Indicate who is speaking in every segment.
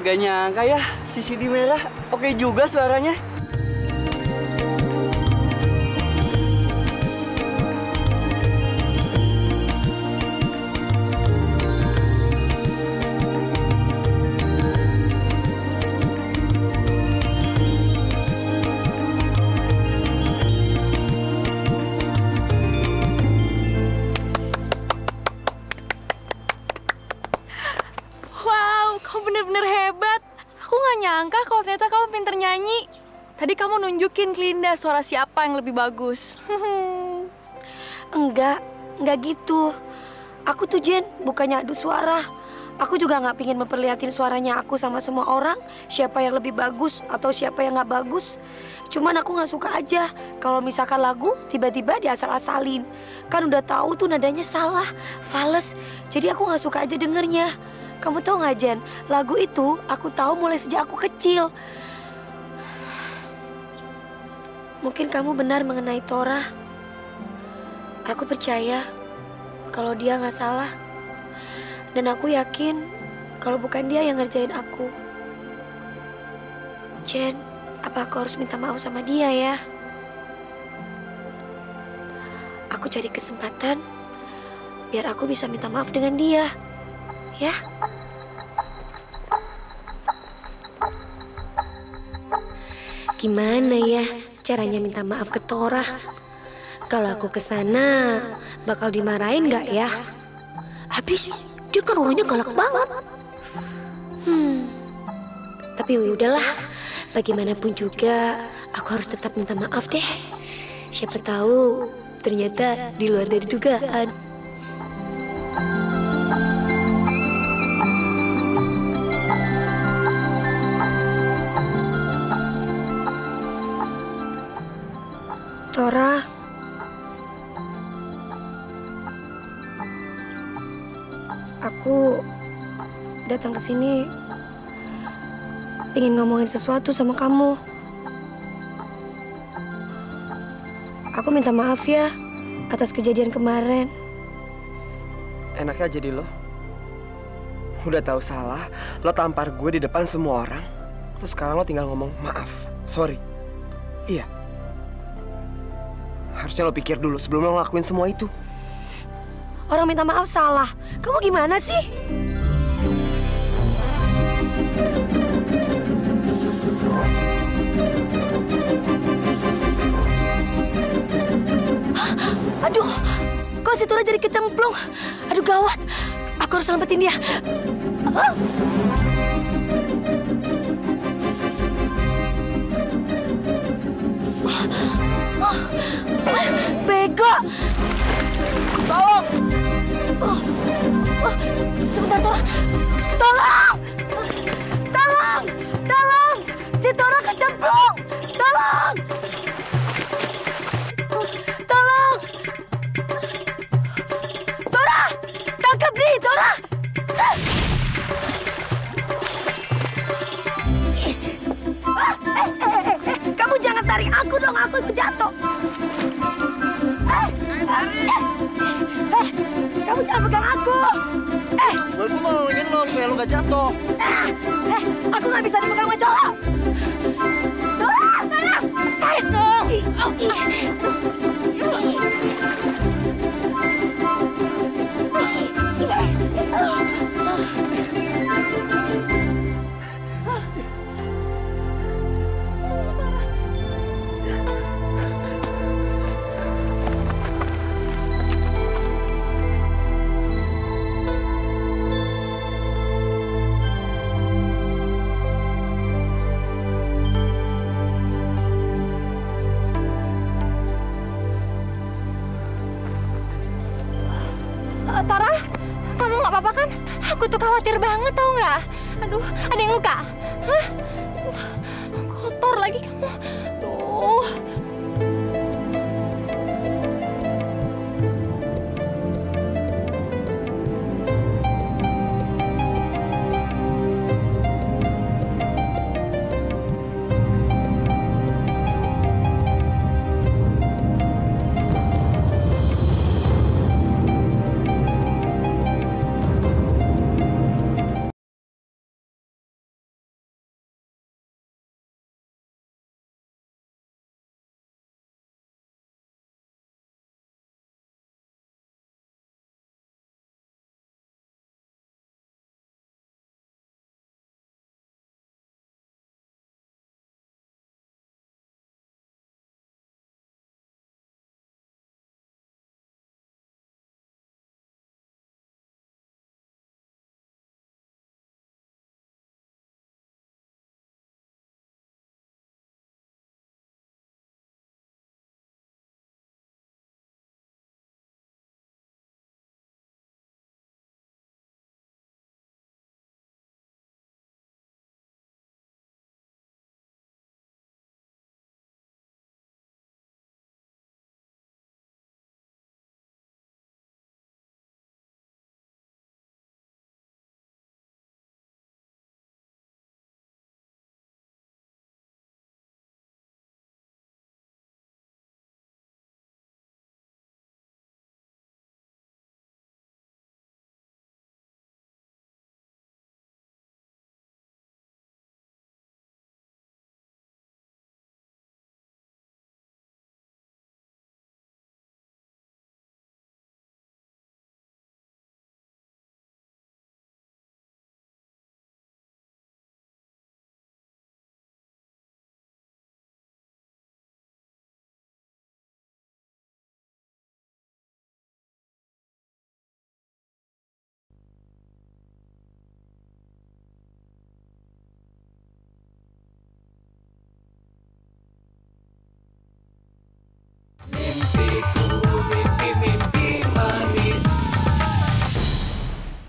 Speaker 1: Gak nyangka ya, si CD merah oke juga suaranya.
Speaker 2: Wow, kamu bener-bener hebat. Aku nggak nyangka kalau ternyata kamu pinter nyanyi. Tadi kamu nunjukin ke Linda suara siapa yang lebih bagus.
Speaker 3: Enggak gitu. Aku tuh Jen, bukannya adu suara. Aku juga nggak pingin memperlihatin suaranya aku sama semua orang, siapa yang lebih bagus atau siapa yang nggak bagus. Cuman aku nggak suka aja kalau misalkan lagu tiba-tiba diasal-asalin. Kan udah tahu tuh nadanya salah, fales. Jadi aku nggak suka aja dengernya. Kamu tahu nggak Jen, lagu itu aku tahu mulai sejak aku kecil. Mungkin kamu benar mengenai Tora. Aku percaya kalau dia nggak salah. Dan aku yakin kalau bukan dia yang ngerjain aku. Jen, apa aku harus minta maaf sama dia ya? Aku cari kesempatan biar aku bisa minta maaf dengan dia. Ya? Gimana ya caranya minta maaf ke Tora? Kalau aku kesana bakal dimarahin nggak ya? Habis dia kan orangnya galak banget. Tapi udahlah, bagaimanapun juga aku harus tetap minta maaf deh. Siapa tahu ternyata di luar dari dugaan. Tora, aku datang ke sini pengen ngomongin sesuatu sama kamu. Aku minta maaf ya atas kejadian kemarin.
Speaker 1: Enaknya jadi lo. Udah tahu salah, lo tampar gue di depan semua orang. Terus sekarang lo tinggal ngomong maaf, sorry. Iya. Harusnya lo pikir dulu sebelum lo ngelakuin semua itu.
Speaker 3: Orang minta maaf salah. Kamu gimana sih? Aduh, kok si Tora jadi kecemplung? Aduh gawat, aku harus selamatin dia. Bego! Tolong! Sebentar, Tora. Tolong! Tolong! Tolong! Si Tora kecemplung! Tolong! Tolong! Tora! Tangkap dia, Tora! Kamu jangan tarik aku dong, aku ikut jatuh. Kamu jangan pegang aku.
Speaker 1: Gue mau nolongin lo supaya lo gak jatuh.
Speaker 3: Aku nggak bisa dipegang sama cowok. Tolong, tarik dong.
Speaker 2: Tora, kamu nggak apa-apa kan? Aku tuh khawatir banget tau nggak? Aduh, ada yang luka? Hah? Kotor lagi kamu. Aduh.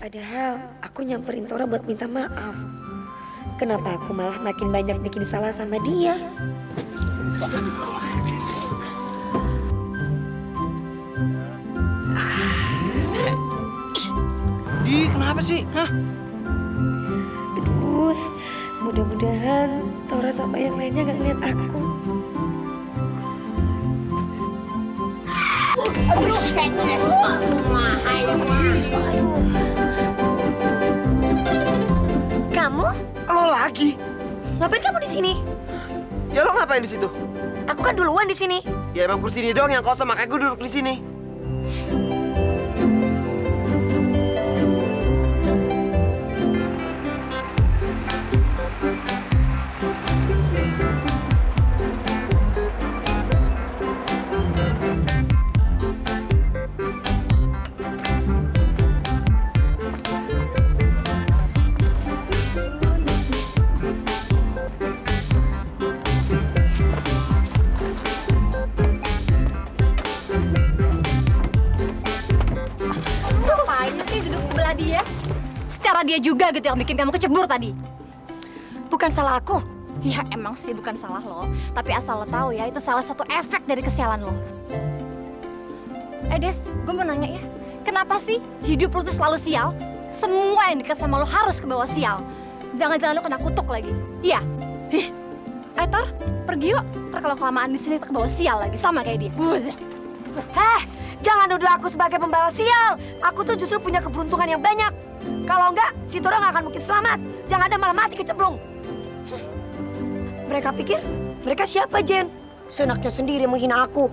Speaker 3: Padahal aku nyamperin Tora buat minta maaf. Kenapa aku malah makin banyak bikin salah sama dia?
Speaker 1: Di, kenapa sih? Hah?
Speaker 3: Aduh, mudah-mudahan Tora sama yang lainnya gak ngeliat aku. Kamu?
Speaker 1: Lo lagi?
Speaker 3: Ngapain kamu di sini?
Speaker 1: Ya lo ngapain di situ?
Speaker 3: Aku kan duluan di sini.
Speaker 1: Ya emang kursi ini doang yang kosong, makanya gue duduk di sini.
Speaker 2: Dia juga gitu yang bikin kamu kecebur tadi.
Speaker 3: Bukan salah aku.
Speaker 2: Ya emang sih bukan salah lo, tapi asal lo tahu ya itu salah satu efek dari kesialan lo. Des, gue mau nanya ya, kenapa sih hidup lo tuh selalu sial? Semua yang dekat sama lo harus ke bawah sial. Jangan-jangan lo kena kutuk lagi. Iya. Tor, pergi yuk. Ntar kalau kelamaan di sini ke bawah sial lagi sama kayak dia.
Speaker 3: Jangan nuduh aku sebagai pembawa sial. Aku tuh justru punya keberuntungan yang banyak. Kalau enggak, si Tora nggak akan mungkin selamat. Jangan ada malah mati kecemplung. Mereka pikir, mereka siapa, Jen? Senaknya sendiri menghina aku.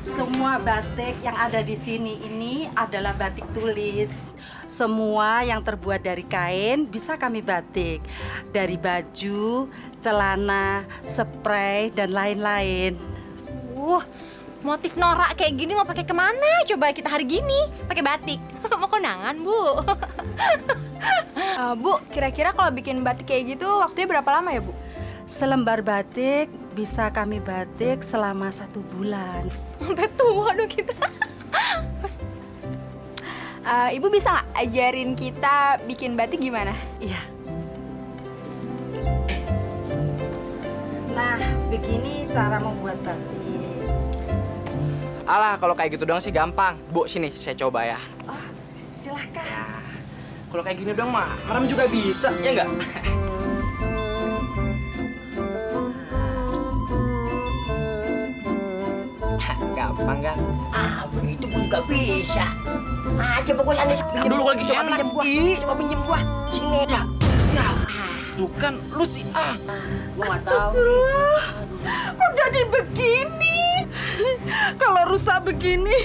Speaker 4: Semua batik yang ada di sini ini adalah batik tulis. Semua yang terbuat dari kain bisa kami batik. Dari baju, celana, spray, dan lain-lain.
Speaker 2: Motif norak kayak gini mau pakai kemana? Coba kita hari gini pakai batik. Mau kondangan, Bu.
Speaker 5: Bu, kira-kira kalau bikin batik kayak gitu waktunya berapa lama ya, Bu?
Speaker 4: Selembar batik bisa kami batik selama 1 bulan.
Speaker 2: Sampai tua dong kita.
Speaker 5: Ibu bisa nggak ajarin kita bikin batik gimana?
Speaker 4: Iya. Nah, begini cara membuat batik.
Speaker 6: Alah, kalau kayak gitu doang sih gampang. Bu, sini saya coba ya.
Speaker 4: Oh, silahkan.
Speaker 6: Ya, kalau kayak gini doang mah, merem juga bisa, ya nggak? Gampang kan?
Speaker 7: Itu pun juga bisa. Coba gua sana pinjam
Speaker 6: dulu lagi, coba
Speaker 7: pinjam gua. Coba pinjam gua. Sini.
Speaker 6: Ya. Tuh kan, lu sih
Speaker 7: Gua nggak tahu.
Speaker 4: Kok jadi begini? Kalau rusak begini,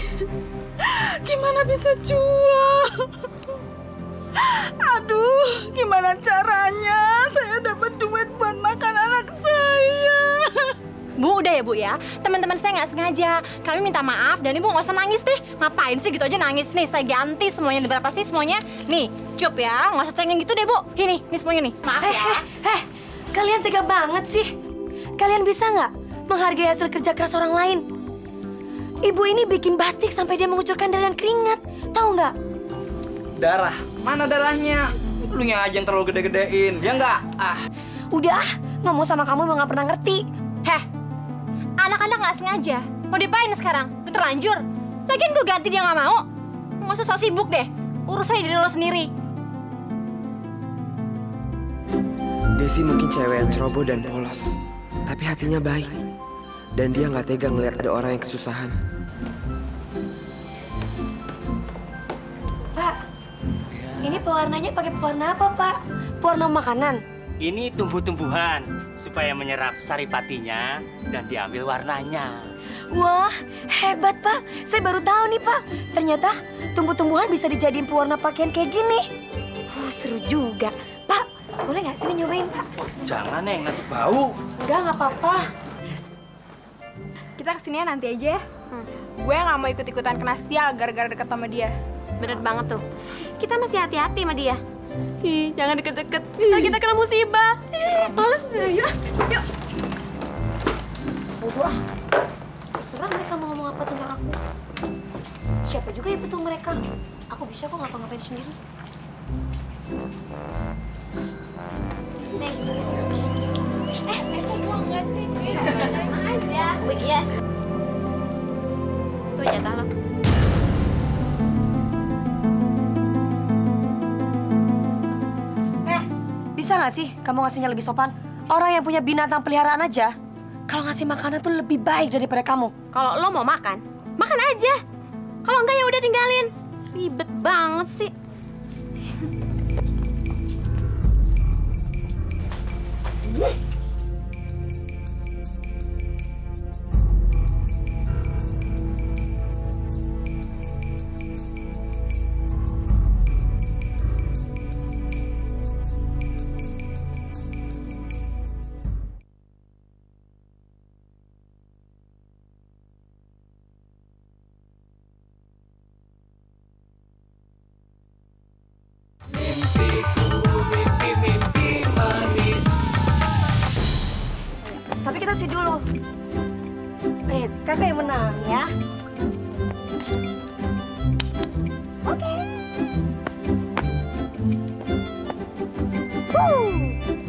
Speaker 4: gimana bisa jual? Aduh, gimana caranya saya dapat duit buat makan anak saya?
Speaker 2: Bu, udah ya Bu ya. Teman-teman saya nggak sengaja. Kami minta maaf dan Ibu nggak usah nangis deh. Ngapain sih gitu aja nangis? Nih, saya ganti semuanya. Berapa sih semuanya? Nih, cup ya. Nggak usah cengeng gitu deh, Bu. Ini semuanya nih. Maaf ya.
Speaker 3: Kalian tega banget sih. Kalian bisa nggak menghargai hasil kerja keras orang lain? Ibu ini bikin batik sampai dia mengucurkan darah dan keringat. Tahu nggak?
Speaker 6: darah. Mana darahnya? Lu yang aja yang terlalu gede-gedein, ya nggak?
Speaker 3: Udah, ngomong sama kamu emang nggak pernah ngerti.
Speaker 2: Anak-anak nggak sengaja. Mau diapain sekarang? Udah terlanjur. Lagian gue ganti dia nggak mau. Nggak usah sok sibuk deh. Urus aja diri lo sendiri.
Speaker 1: Desi mungkin cewek yang ceroboh dan polos, tapi hatinya baik. Dan dia nggak tega ngeliat ada orang yang kesusahan.
Speaker 3: Pak, ini pewarnanya pakai pewarna apa, Pak? Pewarna makanan?
Speaker 8: Ini tumbuh-tumbuhan supaya menyerap saripatinya dan diambil warnanya.
Speaker 3: Wah, hebat, Pak. Saya baru tahu nih, Pak. Ternyata tumbuh-tumbuhan bisa dijadiin pewarna pakaian kayak gini. Seru juga. Pak, boleh nggak sini nyobain, Pak?
Speaker 8: Jangan, Neng, nanti bau.
Speaker 3: Enggak, nggak apa-apa.
Speaker 5: Kita kesininya nanti aja ya. Gue nggak mau ikut-ikutan kena sial gara-gara deket sama dia.
Speaker 2: Bener banget tuh. Kita mesti hati-hati sama dia.
Speaker 3: Ih, jangan deket-deket. Ntar kita kena musibah. Males. Yuk. Bodoh ah. Terserah mereka mau ngomong apa tentang aku. Siapa juga yang butuh mereka? Aku bisa kok ngapa-ngapain sendiri.
Speaker 2: Aku mau nggak sih? Aja. Bagian. Tuh jatah lo.
Speaker 3: Bisa nggak sih kamu ngasihnya lebih sopan? Orang yang punya binatang peliharaan aja, kalau ngasih makanan tuh lebih baik daripada kamu.
Speaker 2: Kalau lo mau makan, makan aja. Kalau enggak ya udah tinggalin. Ribet banget sih.
Speaker 3: Tapi kita sih dulu. Kakak yang menang ya. Oke.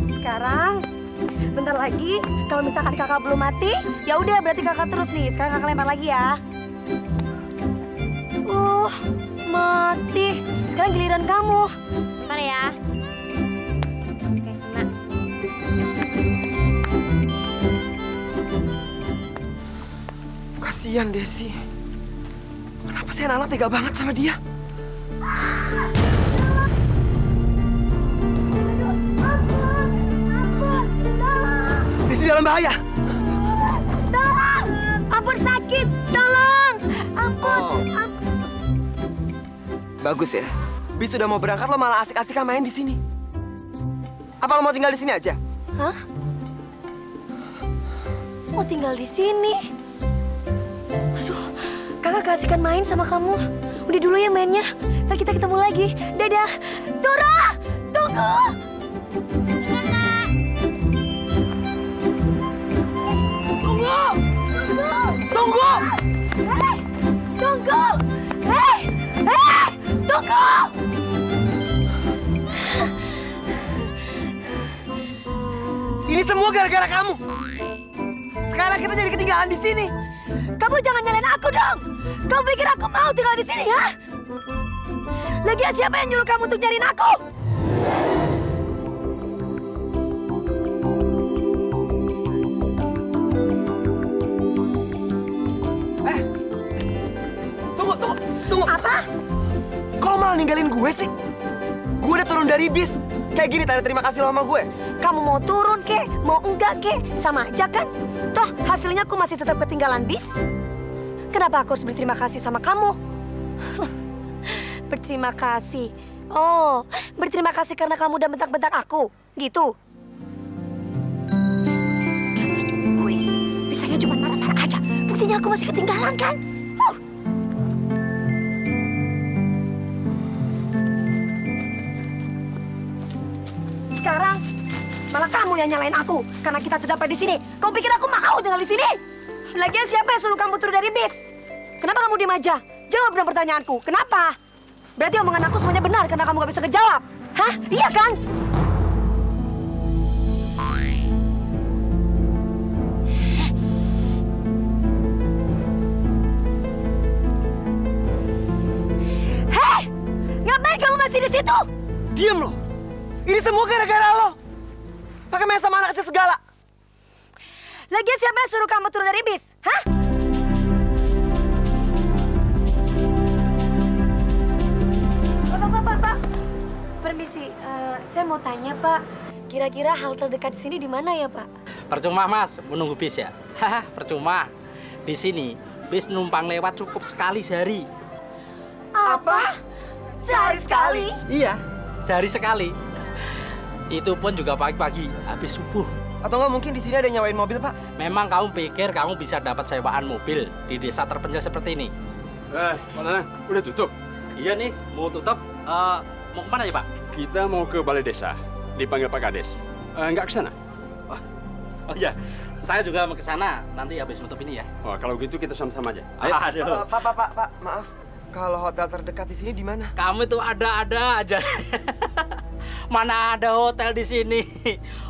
Speaker 3: Sekarang, bentar lagi kalau misalkan kakak belum mati, ya udah berarti kakak terus nih. Sekarang kakak lempar lagi ya. Mati. Sekarang giliran kamu.
Speaker 2: Bentar ya. Oke, kena.
Speaker 1: Kasihan Desi. Kenapa sih anak-anak tega banget sama dia? Desi dalam bahaya.
Speaker 3: Tolong! Ampun sakit! Tolong! Ampun!
Speaker 1: Bagus ya. Bis sudah mau berangkat lo malah asik-asik main di sini. Apa lo mau tinggal di sini aja?
Speaker 3: Hah? Mau tinggal di sini? Aduh, kakak keasikan main sama kamu. Udah dulu ya mainnya. Ntar kita ketemu lagi. Dadah. Dora, tunggu.
Speaker 1: Tunggu!
Speaker 3: Hei, tunggu. Hei, tunggu.
Speaker 1: Ini semua gara-gara kamu. Sekarang kita jadi ketinggalan di sini.
Speaker 3: Kamu jangan nyalain aku dong. Kamu pikir aku mau tinggal di sini, ha? Lagian siapa yang nyuruh kamu untuk nyariin aku?
Speaker 1: Tunggu.
Speaker 3: Apa?
Speaker 1: Kok lo malah ninggalin gue sih? Gue udah turun dari bis. Kayak gini tanda terima kasih lo sama gue.
Speaker 3: Kamu mau turun kek, mau enggak kek, sama aja kan? Toh hasilnya aku masih tetap ketinggalan bis. Kenapa aku harus berterima kasih sama kamu? Berterima kasih. Oh, berterima kasih karena kamu udah bentak-bentak aku, gitu? Dasar egois, bisanya cuma marah-marah aja. Buktinya aku masih ketinggalan kan? Sekarang malah kamu yang nyalain aku karena kita terdapat di sini. Kamu pikir aku mau tinggal di sini? Lagian siapa yang suruh kamu turun dari bis? Kenapa kamu diam aja? Jawab dong pertanyaanku. Kenapa? Berarti omongan aku semuanya benar karena kamu gak bisa ngejawab. Hah? Iya kan? Hei! Ngapain kamu masih di situ?
Speaker 1: Diam lo. Ini semua gara-gara lo. Pakai main sama anak kecil segala.
Speaker 3: Lagian siapa yang suruh kamu turun dari bis? Hah? Pak. Permisi, saya mau tanya, Pak. Kira-kira halte dekat sini di mana ya, Pak?
Speaker 8: Percuma, Mas, menunggu bis ya? Haha, percuma. Di sini, bis numpang lewat cukup sekali sehari.
Speaker 3: Apa? Sehari sekali?
Speaker 8: Iya, sehari sekali. Itu pun juga pagi-pagi, habis subuh.
Speaker 1: Atau nggak mungkin di sini ada yang nyawain mobil, Pak?
Speaker 8: Memang kamu pikir kamu bisa dapat sewaan mobil di desa terpencil seperti ini?
Speaker 9: Pak Nanang, udah tutup?
Speaker 8: Iya nih, mau tutup. Mau kemana ya, Pak?
Speaker 9: Kita mau ke balai desa, dipanggil Pak Kades. Nggak ke sana?
Speaker 8: Oh iya, saya juga mau ke sana nanti habis nutup ini ya.
Speaker 9: Oh, kalau gitu kita sama-sama aja.
Speaker 8: Aduh.
Speaker 1: Pak, maaf. Kalau hotel terdekat di sini di mana?
Speaker 8: Kamu tuh ada-ada aja. Mana ada hotel di sini?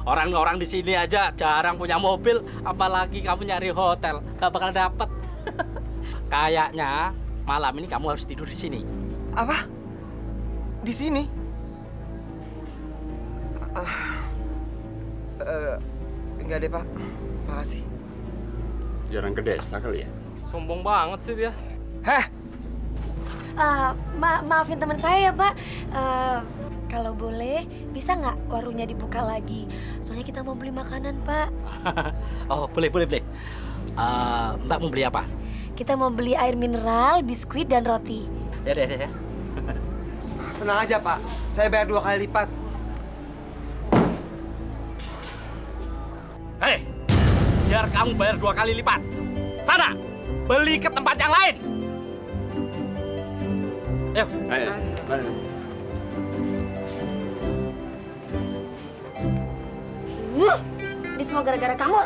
Speaker 8: Orang-orang di sini aja jarang punya mobil, apalagi kamu nyari hotel, nggak bakal dapet. Kayaknya malam ini kamu harus tidur di sini.
Speaker 1: Apa? Di sini? Enggak deh, Pak. Makasih.
Speaker 9: Jarang ke desa kali ya?
Speaker 6: Sombong banget sih dia.
Speaker 1: Heh,
Speaker 3: Maafin teman saya ya, Pak. Kalau boleh, bisa nggak warungnya dibuka lagi? Soalnya kita mau beli makanan, Pak.
Speaker 8: Oh, boleh. Mbak mau beli apa?
Speaker 3: Kita mau beli air mineral, biskuit, dan roti.
Speaker 8: Ya.
Speaker 1: tenang aja, Pak. Saya bayar 2 kali lipat.
Speaker 8: Hei, biar kamu bayar 2 kali lipat. Sana, beli ke tempat yang lain. Ayo.
Speaker 9: Ayo.
Speaker 3: Ini semua gara-gara kamu.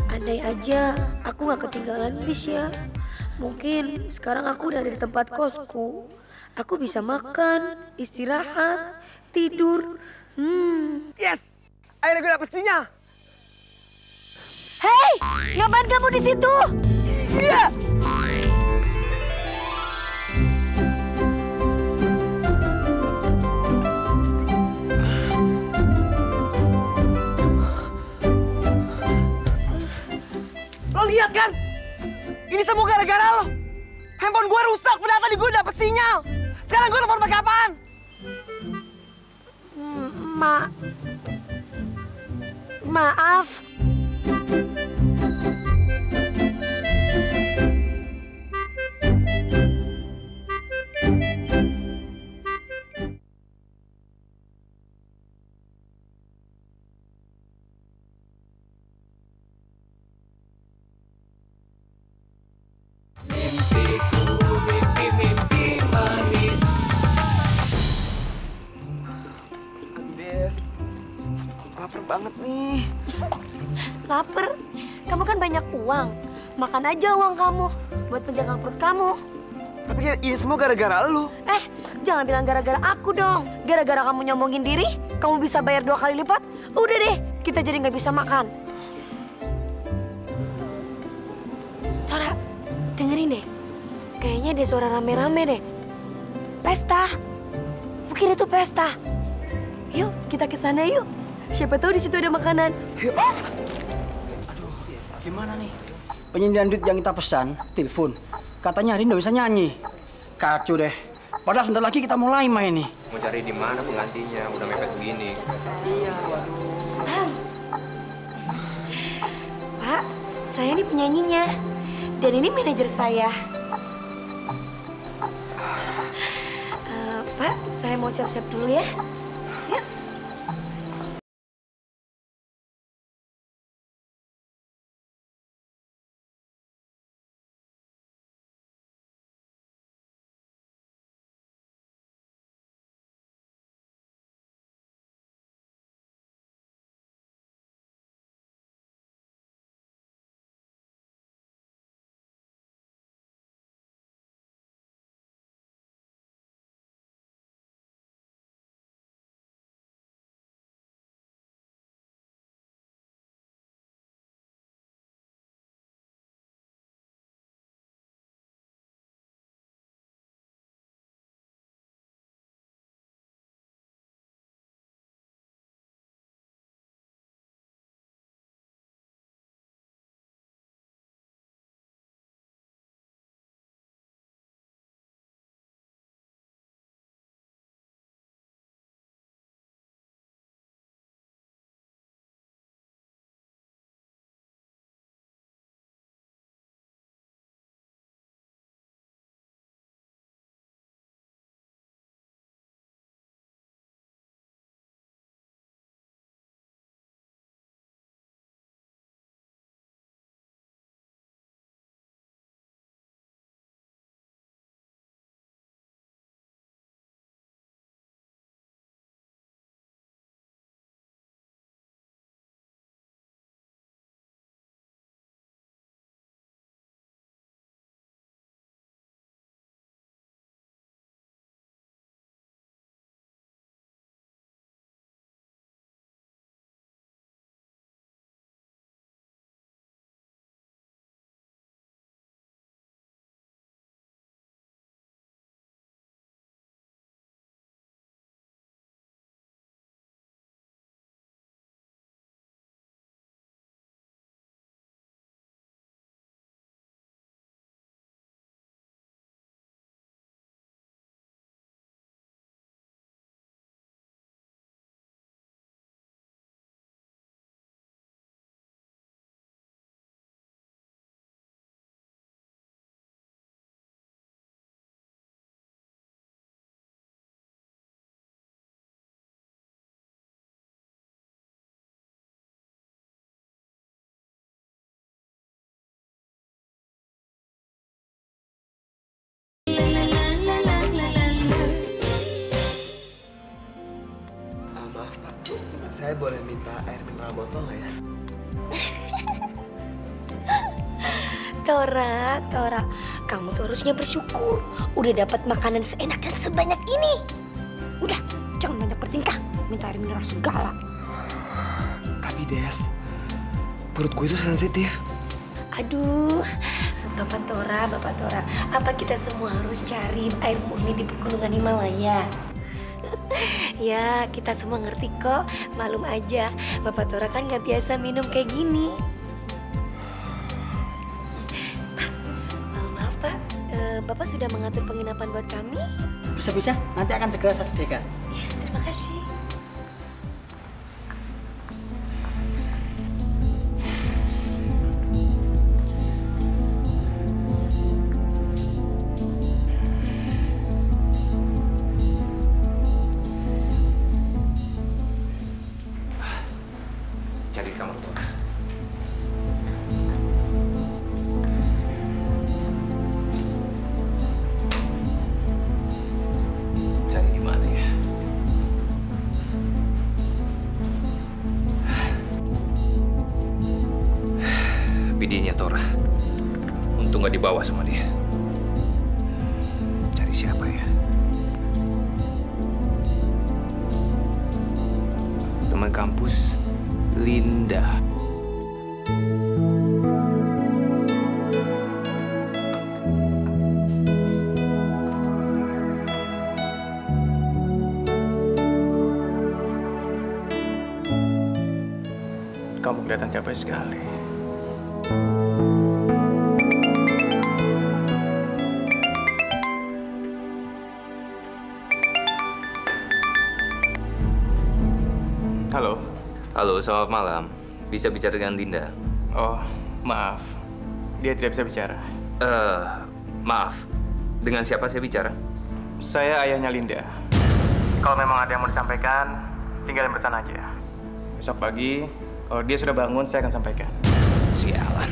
Speaker 3: Andai aja aku nggak ketinggalan bis ya. Mungkin sekarang aku udah ada di tempat kosku. Aku bisa makan, istirahat, tidur.
Speaker 1: Yes! Akhirnya gue dapet sinyal.
Speaker 3: Hei, ngapain kamu di situ?
Speaker 1: Iya! Lo lihat kan? Ini semua gara-gara lo. Handphone gue rusak, padahal tadi gue dapet sinyal. Sekarang gue telepon pakai apaan?
Speaker 3: Maaf.
Speaker 1: Des, lapar banget nih.
Speaker 3: Laper. Kamu kan banyak uang. Makan aja uang kamu buat menjaga perut kamu.
Speaker 1: Tapi kan ini semua gara-gara lu.
Speaker 3: Jangan bilang gara-gara aku dong. Gara-gara kamu nyombongin diri, kamu bisa bayar 2 kali lipat. Udah deh, kita jadi nggak bisa makan. Tora, dengerin deh. Kayaknya ada suara rame-rame deh. Pesta. Mungkin itu pesta. Yuk, kita ke sana yuk. Siapa tahu di situ ada makanan.
Speaker 1: Yuk.
Speaker 10: Aduh, gimana nih? Penyanyi dangdut yang kita pesan, telepon. Katanya hari ini nggak bisa nyanyi. Kacau deh. Padahal sebentar lagi kita mulai main nih.
Speaker 6: Mau cari di mana penggantinya? Udah mepet begini.
Speaker 10: Iya, waduh.
Speaker 3: Pak, saya ini penyanyinya. Dan ini manajer saya. Pak, saya mau siap-siap dulu ya.
Speaker 1: Saya boleh minta air mineral botol nggak ya?
Speaker 3: Tora, kamu tuh harusnya bersyukur. Udah dapat makanan seenak dan sebanyak ini. Udah, jangan banyak bertingkah. Minta air mineral segala.
Speaker 1: Tapi Des, perut gue itu sensitif.
Speaker 3: Aduh, Bapak Tora, apa kita semua harus cari air murni di pegunungan Himalaya? Ya, kita semua ngerti kok. Malum aja, Bapak Tora kan nggak biasa minum kayak gini. Maaf Pak, Bapak sudah mengatur penginapan buat kami?
Speaker 10: Bisa-bisa, nanti akan segera saya sediakan.
Speaker 3: Ya, terima kasih.
Speaker 11: Cari di kamar Tora. Cari di mana ya? Bidinya Tora. Untung nggak dibawa sama dia. Cari siapa ya? Teman kampus. Linda.
Speaker 6: Kamu kelihatan capek sekali. Halo.
Speaker 11: Halo, selamat malam. Bisa bicara dengan Linda?
Speaker 6: Oh, maaf. Dia tidak bisa bicara.
Speaker 11: Maaf. Dengan siapa saya bicara?
Speaker 6: Saya ayahnya Linda. Kalau memang ada yang mau disampaikan, tinggalin pesan aja. Besok pagi, kalau dia sudah bangun, saya akan sampaikan.
Speaker 11: Sialan.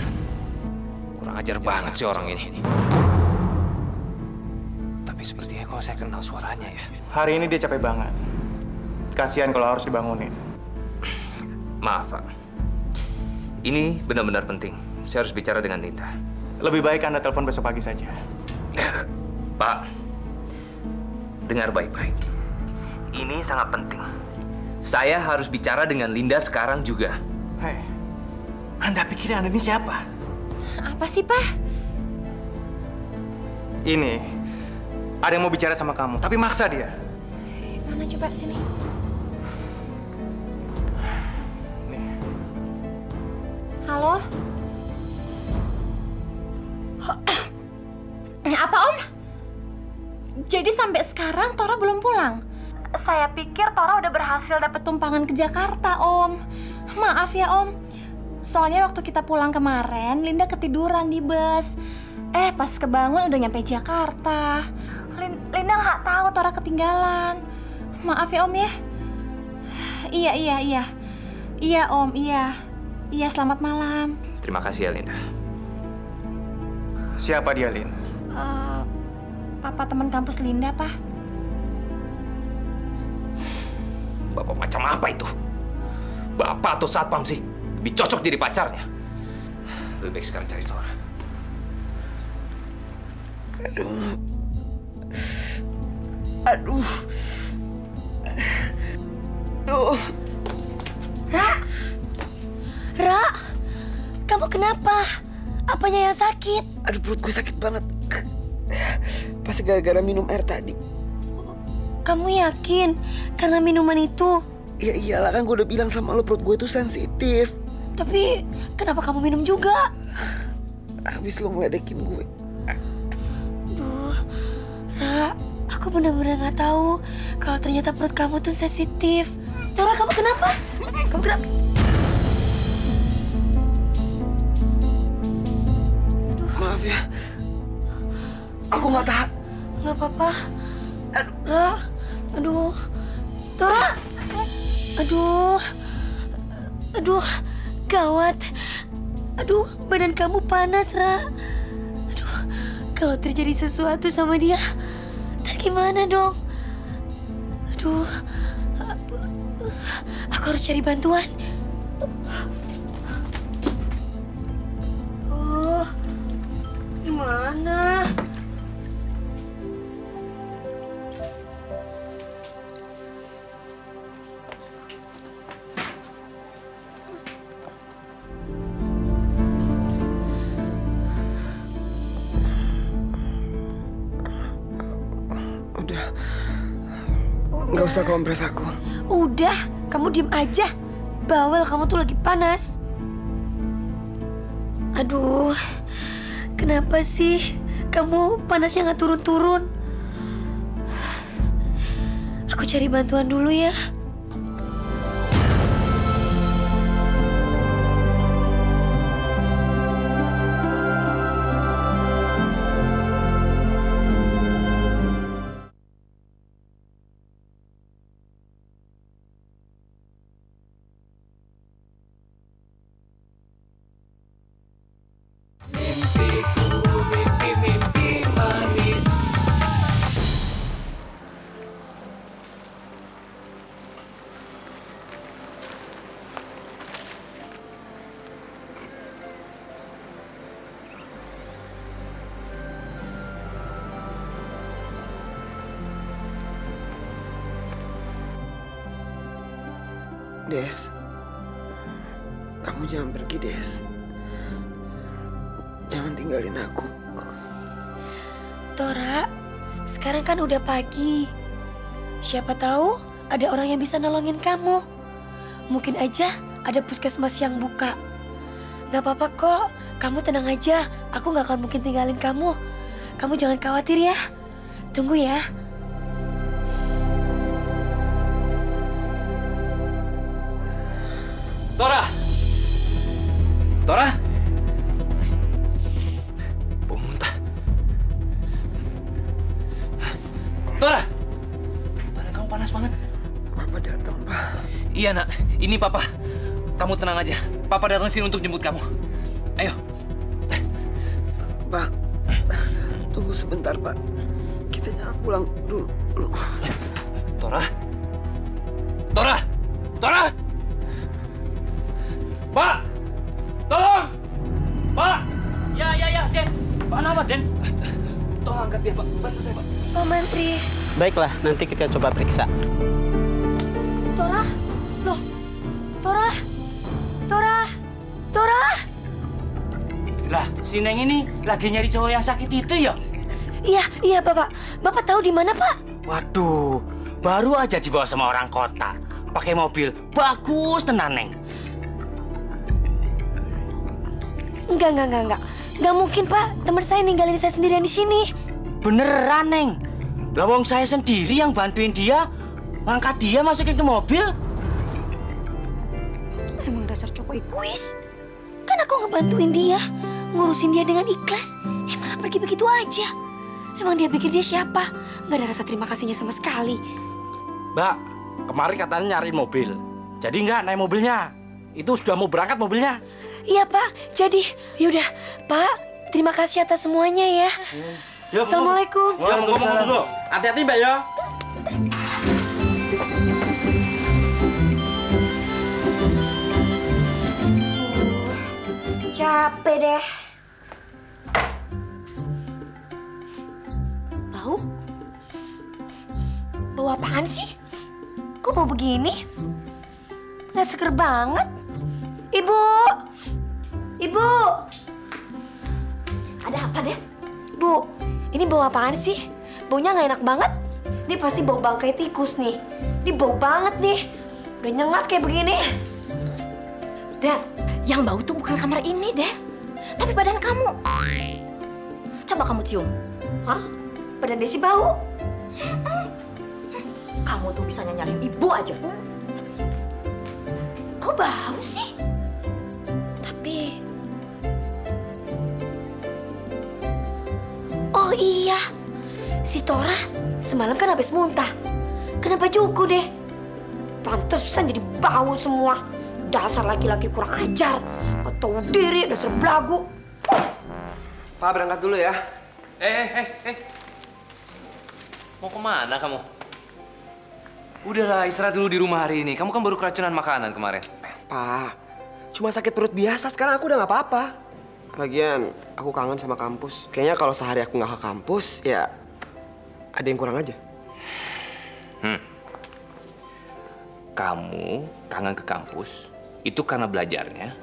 Speaker 11: Kurang ajar banget sih orang ini. Tapi sepertinya kok saya kenal suaranya ya.
Speaker 6: Hari ini dia capek banget. Kasihan kalau harus dibangunin.
Speaker 11: Maaf, Pak. Ini benar-benar penting. Saya harus bicara dengan Linda.
Speaker 6: Lebih baik Anda telepon besok pagi saja.
Speaker 11: Pak, dengar baik-baik. Ini sangat penting. Saya harus bicara dengan Linda sekarang juga.
Speaker 6: Hei, Anda pikir Anda ini siapa?
Speaker 2: Apa sih, Pak?
Speaker 6: Ini, ada yang mau bicara sama kamu, tapi maksa dia.
Speaker 2: Mana coba sini. Halo? Apa, Om? Jadi sampai sekarang Tora belum pulang? Saya pikir Tora udah berhasil dapet tumpangan ke Jakarta, Om. Maaf ya, Om. Soalnya waktu kita pulang kemarin, Linda ketiduran di bus. Pas kebangun udah nyampe Jakarta. Linda nggak tahu Tora ketinggalan. Maaf ya, Om ya. Iya. Iya, Om, iya. Iya, selamat malam.
Speaker 11: Terima kasih ya, Linda.
Speaker 6: Siapa dia, Lin?
Speaker 2: Papa teman kampus Linda, Pak.
Speaker 11: Bapak macam apa itu? Bapak atau satpam sih? Lebih cocok jadi pacarnya. Lebih baik sekarang cari Tora.
Speaker 1: Aduh.
Speaker 3: Ra, kamu kenapa? Apanya yang sakit?
Speaker 1: Aduh, perut gue sakit banget. Pasti gara-gara minum air tadi.
Speaker 3: Kamu yakin? Karena minuman itu?
Speaker 1: Ya iyalah, kan gue udah bilang sama lo perut gue itu sensitif.
Speaker 3: Tapi kenapa kamu minum juga?
Speaker 1: Habis lo ngeledekin gue.
Speaker 3: Aduh, Ra, aku benar-benar nggak tahu kalau ternyata perut kamu tuh sensitif. Tora, kamu kenapa? Kamu kenapa?
Speaker 1: Maaf ya, aku nggak tahan.
Speaker 3: Nggak apa-apa. Aduh, Ra. Aduh, Tora. Aduh, gawat. Aduh, badan kamu panas, Ra. Aduh, kalau terjadi sesuatu sama dia, ntar gimana dong? Aduh, Aku harus cari bantuan. Oh, gimana?
Speaker 1: Nggak usah kompres aku.
Speaker 3: Udah, kamu diem aja. Bawel, kamu tuh lagi panas. Aduh, kenapa sih kamu panasnya nggak turun-turun? Aku cari bantuan dulu ya.
Speaker 1: Des, kamu jangan pergi, Des. Jangan tinggalin aku.
Speaker 3: Tora, sekarang kan udah pagi. Siapa tahu ada orang yang bisa nolongin kamu. Mungkin aja ada puskesmas yang buka. Gak apa-apa kok, kamu tenang aja. Aku gak akan mungkin tinggalin kamu. Kamu jangan khawatir ya. Tunggu ya.
Speaker 11: Tora! Tora! Bau muntah. Tora! Badan kamu panas banget.
Speaker 1: Papa datang, Pak.
Speaker 11: Iya, Nak. Ini Papa. Kamu tenang aja. Papa datang sini untuk jemput kamu. Ayo.
Speaker 1: Pak, tunggu sebentar, Pak. Kita jangan pulang dulu.
Speaker 11: Tora? Tora! Tora! Pak! Tolong! Pak!
Speaker 10: Ya, Den. Pak, kenapa, Den?
Speaker 11: Tolong angkat dia, Pak. Bantu saya, Pak.
Speaker 3: Pak Menteri.
Speaker 12: Baiklah, nanti kita coba periksa.
Speaker 3: Tora? Loh, Tora? Tora? Tora?
Speaker 12: Lah, si Neng ini lagi nyari cowok yang sakit itu ya?
Speaker 3: Iya, Bapak. Bapak tahu di mana, Pak?
Speaker 12: Waduh, baru aja dibawa sama orang kota. Pakai mobil, bagus tenan, Neng.
Speaker 3: Enggak. Enggak mungkin, Pak. Teman saya ninggalin saya sendirian di sini.
Speaker 12: Beneran, Neng. Lawang saya sendiri yang bantuin dia, ngangkat dia masukin ke mobil.
Speaker 3: Emang dasar cowok egois. Kan aku ngebantuin dia, ngurusin dia dengan ikhlas. Malah pergi begitu aja. Emang dia pikir dia siapa? Nggak ada rasa terima kasihnya sama sekali.
Speaker 8: Mbak, kemarin katanya nyariin mobil. Jadi nggak naik mobilnya. Itu sudah mau berangkat mobilnya.
Speaker 3: Iya, Pak. Jadi, yaudah, Pak. Terima kasih atas semuanya ya.
Speaker 8: Ya,
Speaker 3: Assalamualaikum.
Speaker 8: Waalaikumsalam. Dulu. Hati-hati, Mbak ya.
Speaker 3: Capek deh. Bau apaan sih? Kok bau begini? Nggak seger banget. Ibu! Ada apa, Des? Bu, ini bau apaan sih? Baunya nggak enak banget. Ini pasti bau bangkai tikus nih. Ini bau banget nih. Udah nyengat kayak begini.
Speaker 2: Des, yang bau tuh bukan kamar ini, Des. Tapi badan kamu. Coba kamu cium.
Speaker 3: Hah? Badan Desi bau?
Speaker 2: Kamu tuh bisa nyariin ibu aja.
Speaker 3: Kok bau sih? Tapi... Oh iya, si Tora semalam kan habis muntah. Kena bajuku deh. Pantesan jadi bau semua. Dasar laki-laki kurang ajar. Atau diri, dasar belagu.
Speaker 1: Pak, berangkat dulu ya.
Speaker 11: Mau kemana kamu? Udahlah, istirahat dulu di rumah hari ini. Kamu kan baru keracunan makanan kemarin.
Speaker 1: Pa, cuma sakit perut biasa. Sekarang aku udah nggak apa-apa. Lagian, aku kangen sama kampus. Kayaknya kalau sehari aku nggak ke kampus, ya ada yang kurang aja.
Speaker 11: Kamu kangen ke kampus, itu karena belajarnya?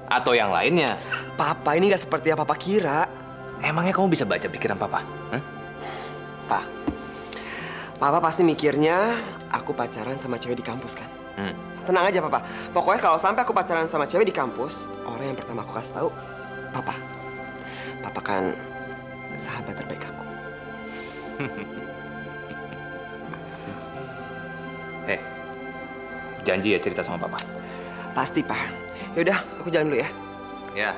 Speaker 11: Atau yang lainnya?
Speaker 1: Papa, ini nggak seperti yang Papa kira.
Speaker 11: Emangnya kamu bisa baca pikiran Papa?
Speaker 1: Pa, Papa pasti mikirnya aku pacaran sama cewek di kampus kan? Tenang aja, Papa. Pokoknya kalau sampai aku pacaran sama cewek di kampus, orang yang pertama aku kasih tahu, Papa. Papa kan sahabat terbaik aku.
Speaker 11: Janji ya cerita sama Papa?
Speaker 1: Pasti, Pak. Yaudah, aku jalan dulu ya.
Speaker 11: Ya.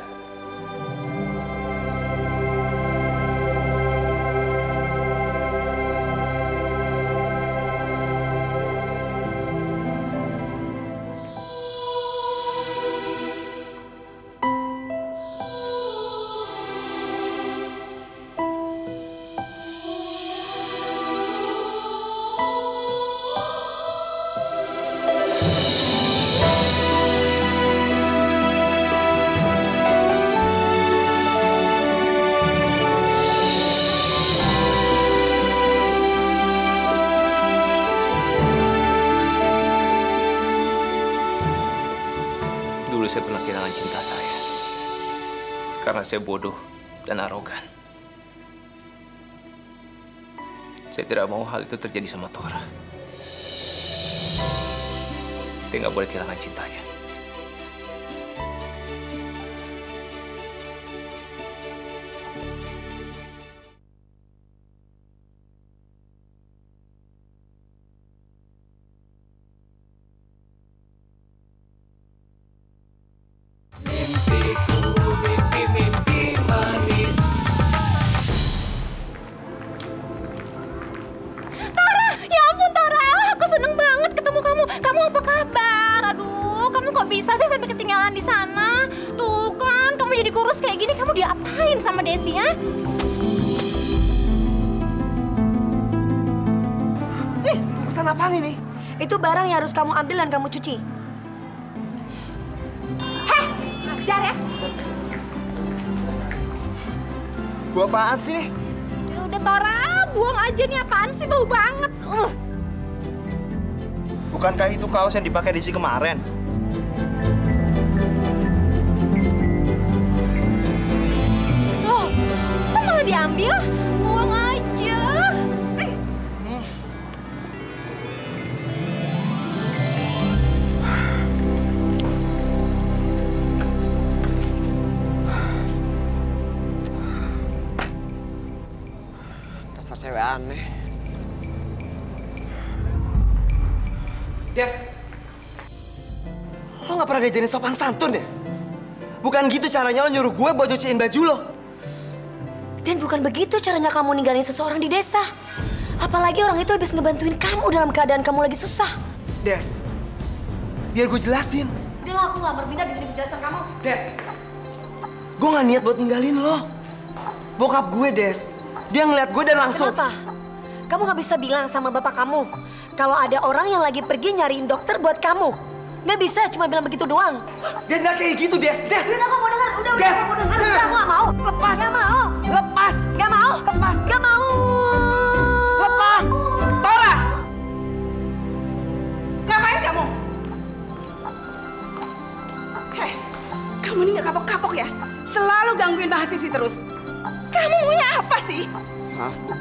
Speaker 11: Saya pernah kehilangan cinta saya karena saya bodoh dan arogan. Saya tidak mau hal itu terjadi sama Tora. Dia nggak boleh kehilangan cintanya.
Speaker 2: Bisa sih sampai ketinggalan di sana. Tuh kan, kamu jadi kurus kayak gini, kamu diapain sama Desi ya?
Speaker 3: Pesan apaan ini? Itu barang yang harus kamu ambil dan kamu cuci.
Speaker 2: Heh, ngajar ya.
Speaker 1: Gua apaan sih nih?
Speaker 2: Ya udah Tora, buang aja nih, apaan sih, bau banget.
Speaker 6: Bukankah itu kaos yang dipakai Desi kemarin?
Speaker 2: Kok malah diambil? Buang aja.
Speaker 1: Dasar cewek aneh. Des, lo nggak pernah diajarin sopan santun ya? Bukan gitu caranya lo nyuruh gue buat cuciin baju lo.
Speaker 3: Dan bukan begitu caranya kamu ninggalin seseorang di desa. Apalagi orang itu habis ngebantuin kamu dalam keadaan kamu lagi susah.
Speaker 1: Des, biar gue jelasin.
Speaker 3: Udahlah, aku nggak berminat dengan penjelasan kamu.
Speaker 1: Des, gue nggak niat buat ninggalin lo. Bokap gue, Des, dia ngeliat gue dan langsung.
Speaker 3: Kenapa? Kamu nggak bisa bilang sama bapak kamu kalau ada orang yang lagi pergi nyariin dokter buat kamu. Nggak bisa cuma bilang begitu doang.
Speaker 1: Des, nggak kayak gitu, Des. Des.
Speaker 3: Udah, aku mau dengar. Udah,
Speaker 1: Des.
Speaker 3: aku mau dengar. Udah, aku nggak mau.
Speaker 1: Lepas.
Speaker 3: Nggak mau.
Speaker 1: Lepas.
Speaker 3: Nggak mau.
Speaker 1: Lepas.
Speaker 3: Nggak mau.
Speaker 1: Lepas.
Speaker 2: Tora! Ngapain kamu? Heh, kamu ini nggak kapok-kapok ya? Selalu gangguin mahasiswi terus. Kamu maunya apa sih?
Speaker 1: Maaf, Bu.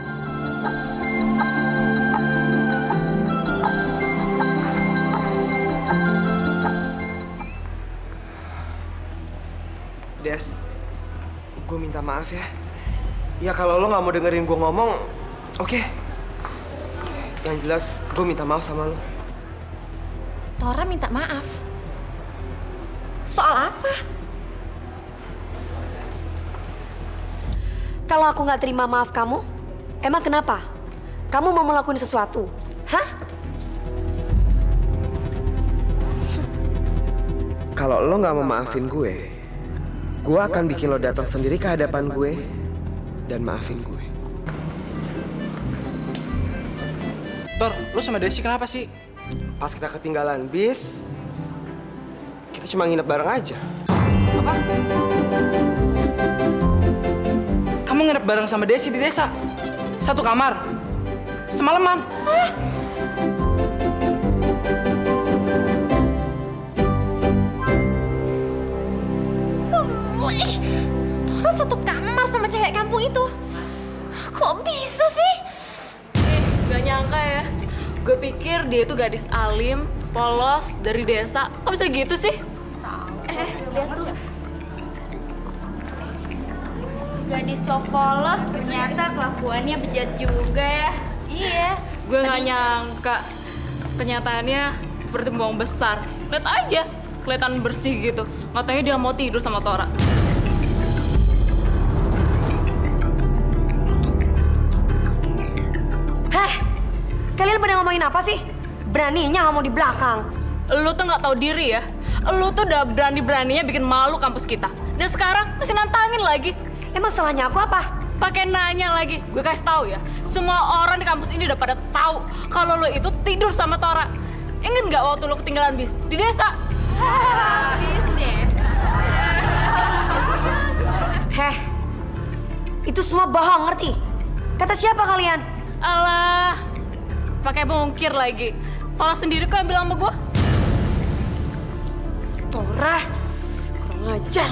Speaker 1: Des, gue minta maaf ya. Ya kalau lo nggak mau dengerin gue ngomong, oke. Yang jelas gue minta maaf sama lo.
Speaker 2: Tora minta maaf. Soal apa?
Speaker 3: Kalau aku nggak terima maaf kamu, emang kenapa? Kamu mau melakukan sesuatu? Hah?
Speaker 1: Kalau lo nggak mau maafin gue akan bikin lo datang sendiri ke hadapan gue dan maafin gue.
Speaker 6: Tor, lu sama Desi kenapa sih?
Speaker 1: Pas kita ketinggalan bis, kita cuma nginep bareng aja.
Speaker 6: Apa? Kamu nginep bareng sama Desi di desa? Satu kamar? Semalaman?
Speaker 2: Hah? Tora satu kamar sama cewek kampung itu. Kok bisa sih?
Speaker 13: Gak nyangka ya. Gue pikir dia itu gadis alim, polos, dari desa. Kok bisa gitu sih?
Speaker 2: Lihat tuh. Gadis so polos ternyata kelakuannya bejat juga ya. Iya.
Speaker 13: Gue gak nyangka. Kenyataannya seperti buang besar. Lihat aja, kelihatan bersih gitu. Katanya dia mau tidur sama Tora.
Speaker 3: Kalian pada ngomongin apa sih? Beraninya ngomong di belakang.
Speaker 13: Lu tuh nggak tahu diri ya. Lu tuh udah berani-beraninya bikin malu kampus kita. Dan sekarang masih nantangin lagi.
Speaker 3: Emang salahnya aku apa?
Speaker 13: Pakai nanya lagi. Gue kasih tahu ya. Semua orang di kampus ini udah pada tahu kalau lu itu tidur sama Tora. Ingat nggak waktu lu ketinggalan bis di desa?
Speaker 3: Heh, itu semua bohong, ngerti? Kata siapa kalian?
Speaker 13: Alah, pakai mungkir lagi. Tora sendiri kok yang bilang sama gue.
Speaker 3: Tora, kurang ajar.